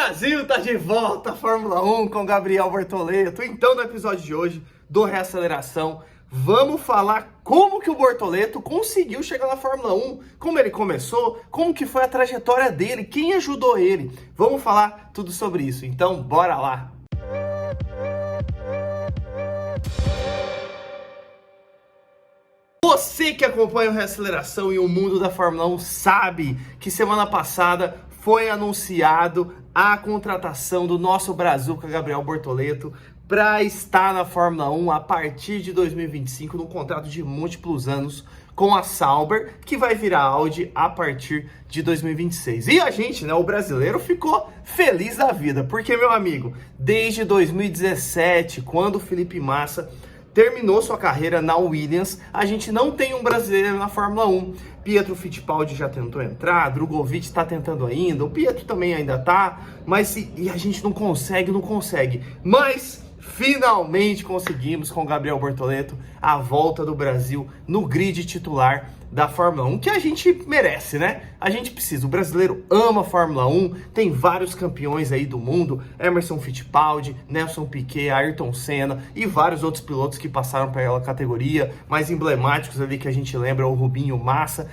Brasil tá de volta à Fórmula 1 com Gabriel Bortoleto. Então, no episódio de hoje do Reaceleração, vamos falar como que o Bortoleto conseguiu chegar na Fórmula 1, como ele começou, como que foi a trajetória dele, quem ajudou ele. Vamos falar tudo sobre isso, então bora lá! Você que acompanha o Reaceleração e o mundo da Fórmula 1 sabe que semana passada foi anunciado a contratação do nosso brazuca Gabriel Bortoleto para estar na Fórmula 1 a partir de 2025, num contrato de múltiplos anos com a Sauber, que vai virar Audi a partir de 2026. E a gente, o brasileiro, ficou feliz da vida, porque, meu amigo, desde 2017, quando o Felipe Massa terminou sua carreira na Williams, a gente não tem um brasileiro na Fórmula 1. Pietro Fittipaldi já tentou entrar, Drugovich está tentando ainda, o Pietro também ainda tá, mas e a gente não consegue. Mas finalmente conseguimos com o Gabriel Bortoleto a volta do Brasil no grid titular da Fórmula 1, que a gente merece, né? A gente precisa. O brasileiro ama a Fórmula 1, tem vários campeões aí do mundo, Emerson Fittipaldi, Nelson Piquet, Ayrton Senna e vários outros pilotos que passaram pela categoria, mais emblemáticos ali que a gente lembra, o Rubinho Massa,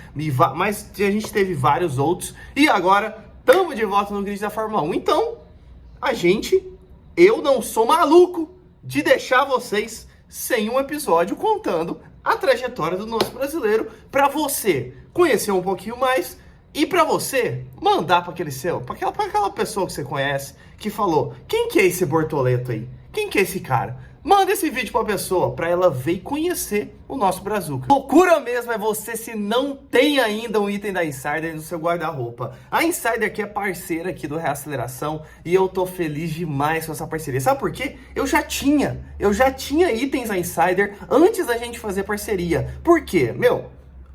mas a gente teve vários outros, e agora estamos de volta no grid da Fórmula 1. Então, eu não sou maluco de deixar vocês sem um episódio contando a trajetória do nosso brasileiro, para você conhecer um pouquinho mais e para você mandar para aquela pessoa que você conhece, que falou: quem que é esse Bortoleto aí? Quem que é esse cara? Manda esse vídeo para a pessoa, para ela ver e conhecer o nosso brazuca. Loucura mesmo é você se não tem ainda um item da Insider no seu guarda-roupa. A Insider aqui é parceira aqui do Reaceleração e eu tô feliz demais com essa parceria. Sabe por quê? Eu já tinha itens da Insider antes da gente fazer parceria. Por quê?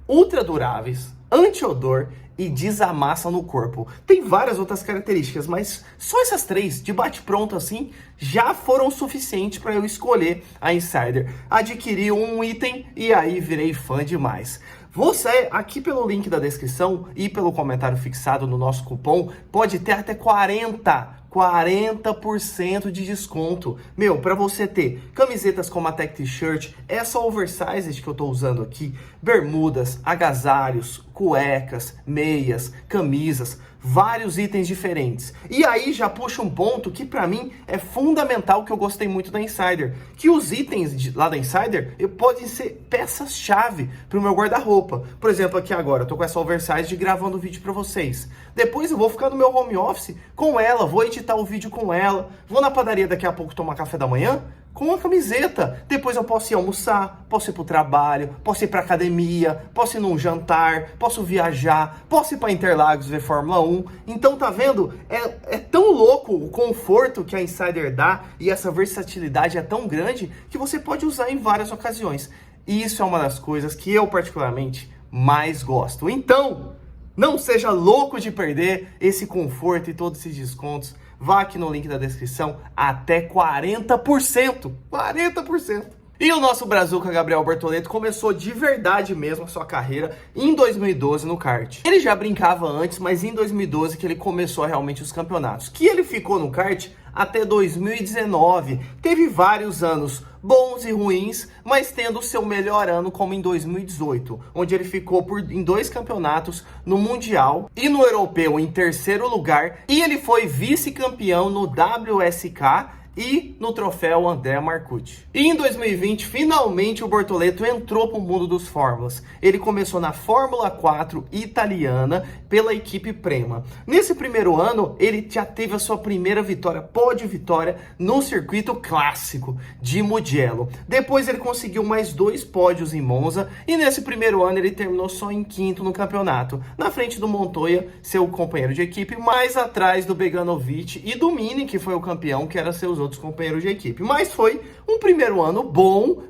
Ultra duráveis, anti-odor e desamassa no corpo. Tem várias outras características, mas só essas três, de bate-pronto assim, já foram suficientes para eu escolher a Insider. Adquiri um item e aí virei fã demais. Você, aqui pelo link da descrição e pelo comentário fixado no nosso cupom, pode ter até 40% de desconto. Para você ter camisetas como a Tech T-shirt, essa oversized que eu tô usando aqui, bermudas, agasalhos, cuecas, meias, camisas, vários itens diferentes. E aí já puxa um ponto que pra mim é fundamental, que eu gostei muito da Insider, que os itens lá da Insider podem ser peças-chave pro meu guarda-roupa. Por exemplo, aqui agora, eu tô com essa oversized gravando o vídeo pra vocês. Depois eu vou ficar no meu home office com ela, vou editar o vídeo com ela, vou na padaria daqui a pouco tomar café da manhã com a camiseta. Depois eu posso ir almoçar, posso ir pro trabalho, posso ir pra academia, posso ir num jantar, posso viajar, posso ir pra Interlagos ver Fórmula 1. Então, tá vendo? É tão louco o conforto que a Insider dá e essa versatilidade é tão grande que você pode usar em várias ocasiões. E isso é uma das coisas que eu particularmente mais gosto. Então, não seja louco de perder esse conforto e todos esses descontos. Vá aqui no link da descrição, até 40%. 40%. E o nosso brazuca Gabriel Bortoleto começou de verdade mesmo a sua carreira em 2012 no kart. Ele já brincava antes, mas em 2012 que ele começou realmente os campeonatos. Que ele ficou no kart até 2019. Teve vários anos bons e ruins, mas tendo o seu melhor ano como em 2018, onde ele ficou em 2 campeonatos, no Mundial e no Europeu em 3º lugar, e ele foi vice-campeão no WSK e no troféu André Marcucci. E em 2020, finalmente o Bortoleto entrou para o mundo dos fórmulas. Ele começou na Fórmula 4 italiana pela equipe Prema. Nesse primeiro ano, ele já teve a sua primeira vitória, pódio vitória, no circuito clássico de Mugello. Depois ele conseguiu mais 2 pódios em Monza e nesse primeiro ano ele terminou só em 5º no campeonato, na frente do Montoya, seu companheiro de equipe, mais atrás do Beganovic e do Mini, que foi o campeão, que era seus outros companheiros de equipe. Mas foi um primeiro ano bom,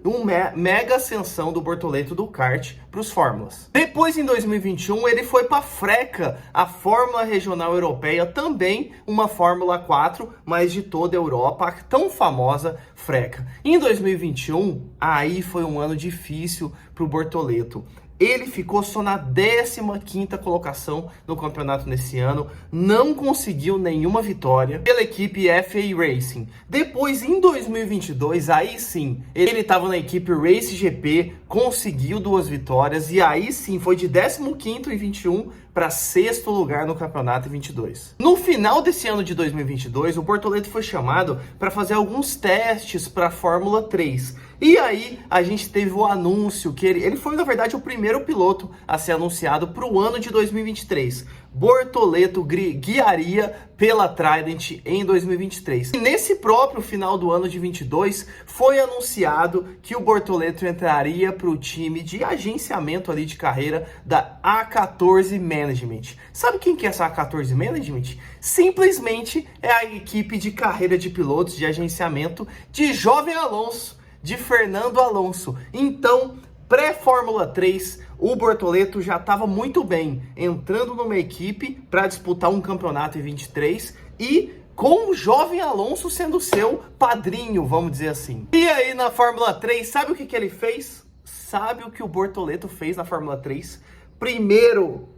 mega ascensão do Bortoleto do kart para os fórmulas. Depois, em 2021, ele foi para a FRECA, a Fórmula Regional Europeia, também uma Fórmula 4, mas de toda a Europa, a tão famosa FRECA. Em 2021, aí foi um ano difícil para o Bortoleto. ele ficou só na 15ª colocação no campeonato nesse ano, não conseguiu nenhuma vitória pela equipe FA Racing. Depois, em 2022, aí sim, ele estava na equipe Race GP, conseguiu 2 vitórias, e aí sim, foi de 15º em 21 para 6º lugar no campeonato em 22. No final desse ano de 2022, o Bortoleto foi chamado para fazer alguns testes para a Fórmula 3. E aí a gente teve o anúncio que ele foi, na verdade, o primeiro piloto a ser anunciado para o ano de 2023. Bortoleto guiaria pela Trident em 2023. E nesse próprio final do ano de 22, foi anunciado que o Bortoleto entraria para o time de agenciamento ali de carreira da A14 Management. Sabe quem que é essa A14 Management? Simplesmente é a equipe de carreira de pilotos de agenciamento de Jovem Alonso, de Fernando Alonso. Então, pré-Fórmula 3, o Bortoleto já estava muito bem, entrando numa equipe para disputar um campeonato em 23 e com o Jovem Alonso sendo seu padrinho, vamos dizer assim. E aí na Fórmula 3, sabe o que ele fez? Sabe o que o Bortoleto fez na Fórmula 3? Primeiro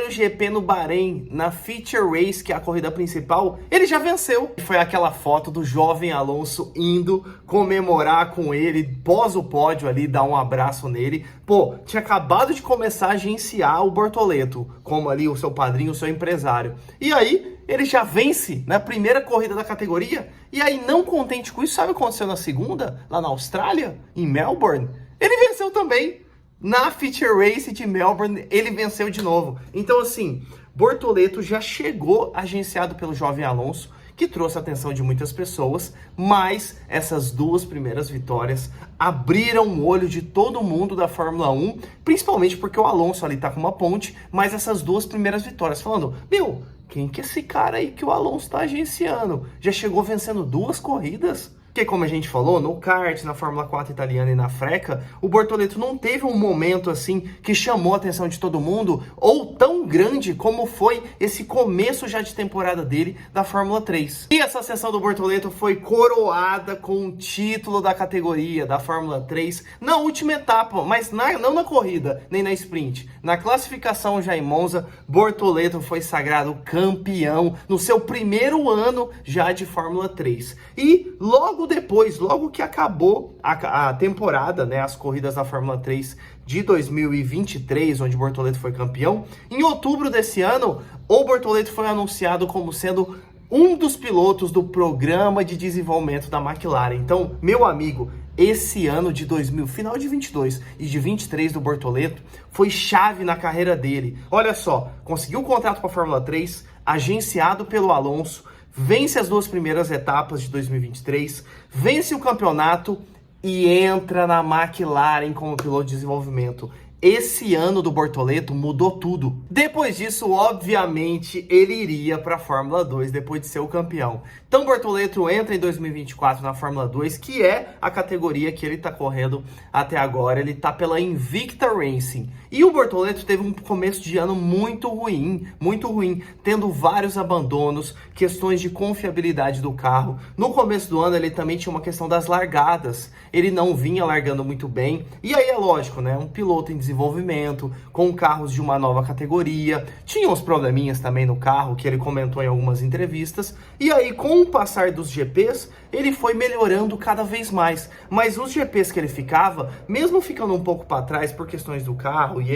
GP no Bahrein, na Feature Race, que é a corrida principal, ele já venceu. Foi aquela foto do Jovem Alonso indo comemorar com ele, pós o pódio ali, dar um abraço nele. Pô, tinha acabado de começar a agenciar o Bortoleto, como ali o seu padrinho, o seu empresário. E aí, ele já vence na primeira corrida da categoria. E aí, não contente com isso, sabe o que aconteceu na segunda, lá na Austrália, em Melbourne? Ele venceu também. Na Feature Race de Melbourne, ele venceu de novo. Então, assim, Bortoleto já chegou agenciado pelo Jovem Alonso, que trouxe a atenção de muitas pessoas, mas essas 2 primeiras vitórias abriram o olho de todo mundo da Fórmula 1, principalmente porque o Alonso ali tá com uma ponte, mas essas 2 primeiras vitórias, falando, meu, quem que é esse cara aí que o Alonso tá agenciando? Já chegou vencendo 2 corridas? Porque, como a gente falou, no kart, na Fórmula 4 italiana e na Freca, o Bortoleto não teve um momento assim que chamou a atenção de todo mundo, ou tão grande como foi esse começo já de temporada dele da Fórmula 3. E essa sessão do Bortoleto foi coroada com o título da categoria da Fórmula 3 na última etapa, mas não na corrida, nem na sprint. Na classificação já em Monza, Bortoleto foi sagrado campeão no seu primeiro ano já de Fórmula 3. E logo depois, logo que acabou a temporada, né, as corridas da Fórmula 3 de 2023, onde Bortoleto foi campeão, em outubro desse ano, o Bortoleto foi anunciado como sendo um dos pilotos do programa de desenvolvimento da McLaren. Então, meu amigo, esse ano de final de 22 e de 23 do Bortoleto foi chave na carreira dele. Olha só, conseguiu o contrato para a Fórmula 3, agenciado pelo Alonso, vence as 2 primeiras etapas de 2023, vence o campeonato e entra na McLaren como piloto de desenvolvimento. Esse ano do Bortoleto mudou tudo. Depois disso, obviamente, ele iria para a Fórmula 2 depois de ser o campeão. Então, Bortoleto entra em 2024 na Fórmula 2, que é a categoria que ele está correndo até agora. Ele está pela Invicta Racing. E o Bortoleto teve um começo de ano muito ruim, tendo vários abandonos, questões de confiabilidade do carro. No começo do ano, ele também tinha uma questão das largadas. Ele não vinha largando muito bem. E aí é lógico, né? Um piloto em desenvolvimento, com carros de uma nova categoria. Tinha uns probleminhas também no carro, que ele comentou em algumas entrevistas. E aí, com o passar dos GPs, ele foi melhorando cada vez mais. Mas os GPs que ele ficava, mesmo ficando um pouco para trás por questões do carro e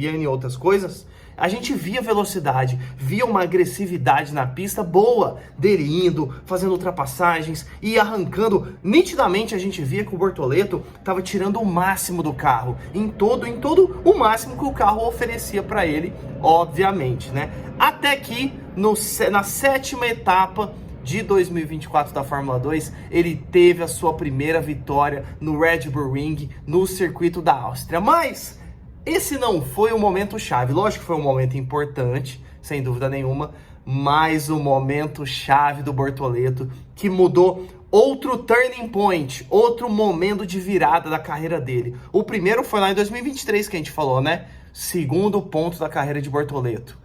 N outras coisas, a gente via velocidade, via uma agressividade na pista boa, dele indo, fazendo ultrapassagens e arrancando. Nitidamente a gente via que o Bortoleto estava tirando o máximo do carro, em todo o máximo que o carro oferecia para ele, obviamente, né? Até que na 7ª etapa de 2024 da Fórmula 2, ele teve a sua primeira vitória no Red Bull Ring, no circuito da Áustria. Mas esse não foi um momento chave. Lógico que foi um momento importante, sem dúvida nenhuma, mas o momento chave do Bortoleto, que mudou outro turning point, outro momento de virada da carreira dele. O primeiro foi lá em 2023 que a gente falou, né? Segundo ponto da carreira de Bortoleto,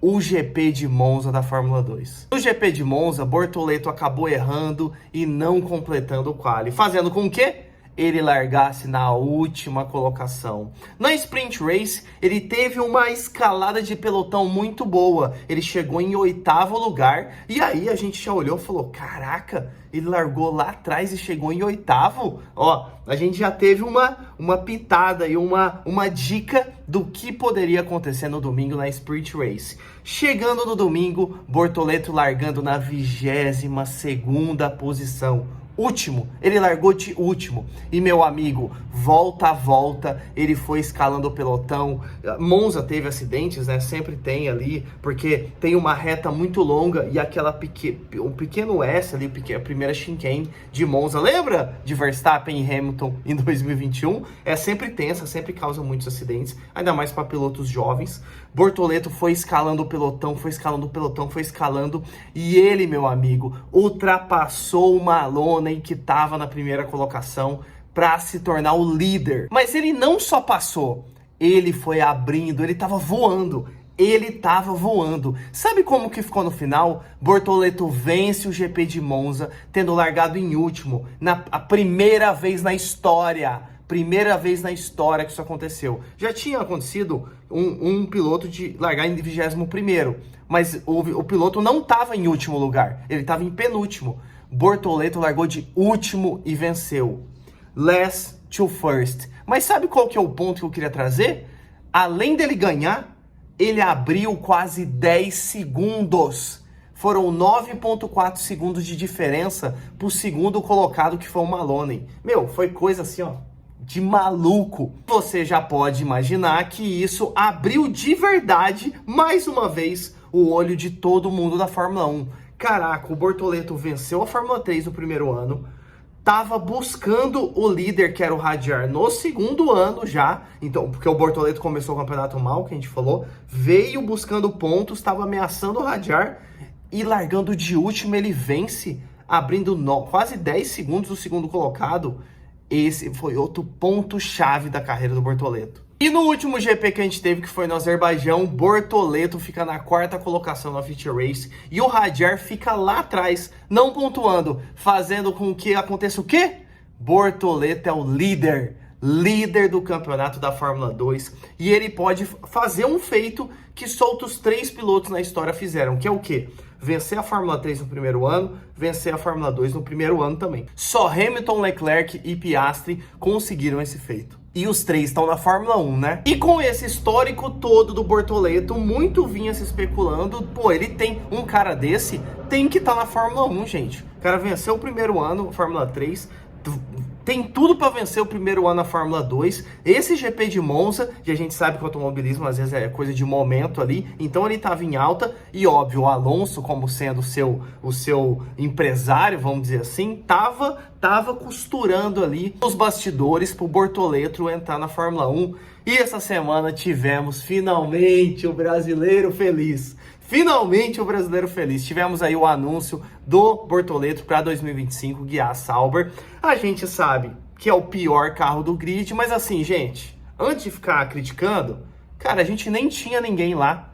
o GP de Monza da Fórmula 2. No GP de Monza, Bortoleto acabou errando e não completando o quali, fazendo com que ele largasse na última colocação. Na Sprint Race, ele teve uma escalada de pelotão muito boa. Ele chegou em 8º lugar, e aí a gente já olhou e falou, caraca, ele largou lá atrás e chegou em 8º. Ó, a gente já teve uma pitada e uma dica do que poderia acontecer no domingo na Sprint Race. Chegando no domingo, Bortoleto largando na 22ª posição. Último, ele largou de último. E meu amigo, volta a volta, ele foi escalando o pelotão. Monza teve acidentes, né? Sempre tem ali, porque tem uma reta muito longa e aquela um pequeno S ali, a primeira chicane de Monza. Lembra de Verstappen e Hamilton em 2021? É sempre tensa, sempre causa muitos acidentes, ainda mais para pilotos jovens. Bortoleto foi escalando o pelotão, foi escalando, e ele, meu amigo, ultrapassou o Maloney, que estava na primeira colocação, para se tornar o líder. Mas ele não só passou, ele foi abrindo, ele estava voando. Sabe como que ficou no final? Bortoleto vence o GP de Monza, tendo largado em último, a primeira vez na história. Primeira vez na história que isso aconteceu. Já tinha acontecido um piloto de largar em 21º, mas o piloto não estava em último lugar, ele estava em penúltimo. Bortoleto largou de último e venceu. Last to first. Mas sabe qual que é o ponto que eu queria trazer? Além dele ganhar, ele abriu quase 10 segundos. Foram 9,4 segundos de diferença para o segundo colocado, que foi o Maloney. Meu, foi coisa assim, ó, de maluco. Você já pode imaginar que isso abriu de verdade, mais uma vez, o olho de todo mundo da Fórmula 1. Caraca, o Bortoleto venceu a Fórmula 3 no primeiro ano, tava buscando o líder, que era o Hadjar, no segundo ano já, então, porque o Bortoleto começou o campeonato mal, que a gente falou, veio buscando pontos, estava ameaçando o Hadjar, e largando de último ele vence, abrindo quase 10 segundos do segundo colocado. Esse foi outro ponto-chave da carreira do Bortoleto. E no último GP que a gente teve, que foi no Azerbaijão, Bortoleto fica na 4ª colocação na Feature Race e o Hadjar fica lá atrás, não pontuando, fazendo com que aconteça o quê? Bortoleto é o líder do campeonato da Fórmula 2, e ele pode fazer um feito que só outros 3 pilotos na história fizeram, que é o quê? Vencer a Fórmula 3 no primeiro ano, vencer a Fórmula 2 no primeiro ano também. Só Hamilton, Leclerc e Piastri conseguiram esse feito. E os 3 estão na Fórmula 1, né? E com esse histórico todo do Bortoleto, muito vinha se especulando, pô, ele tem um cara desse, tem que estar na Fórmula 1, gente. O cara venceu o primeiro ano, Fórmula 3, tem tudo para vencer o primeiro ano na Fórmula 2. Esse GP de Monza, que a gente sabe que o automobilismo às vezes é coisa de momento ali, então ele estava em alta, e óbvio, o Alonso, como sendo o seu empresário, vamos dizer assim, tava costurando ali os bastidores pro Bortoleto entrar na Fórmula 1. E essa semana tivemos finalmente o brasileiro feliz. Finalmente o brasileiro feliz. Tivemos aí o anúncio do Bortoleto para 2025, guiar a Sauber. A gente sabe que é o pior carro do grid, mas assim, gente, antes de ficar criticando, cara, a gente nem tinha ninguém lá.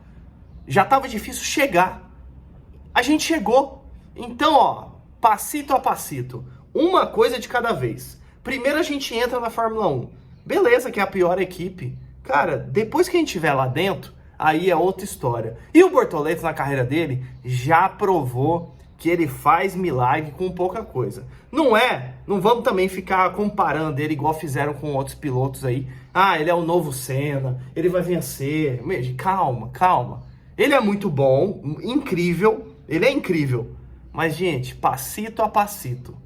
Já tava difícil chegar. A gente chegou. Então, ó, passito a passito, uma coisa de cada vez. Primeiro a gente entra na Fórmula 1. Beleza, que é a pior equipe. Cara, depois que a gente estiver lá dentro, aí é outra história. E o Bortoleto, na carreira dele, já provou que ele faz milagre com pouca coisa. Não vamos também ficar comparando ele igual fizeram com outros pilotos aí. Ah, ele é o novo Senna, ele vai vencer. Calma. Ele é muito bom, incrível, ele é incrível. Mas, gente, passito a passito.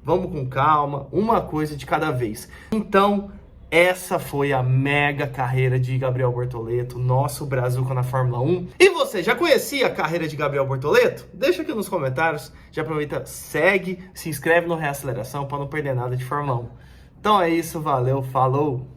Vamos com calma, uma coisa de cada vez. Então, essa foi a mega carreira de Gabriel Bortoleto, nosso brazuca na Fórmula 1. E você, já conhecia a carreira de Gabriel Bortoleto? Deixa aqui nos comentários, já aproveita, segue, se inscreve no Reaceleração para não perder nada de Fórmula 1. Então é isso, valeu, falou!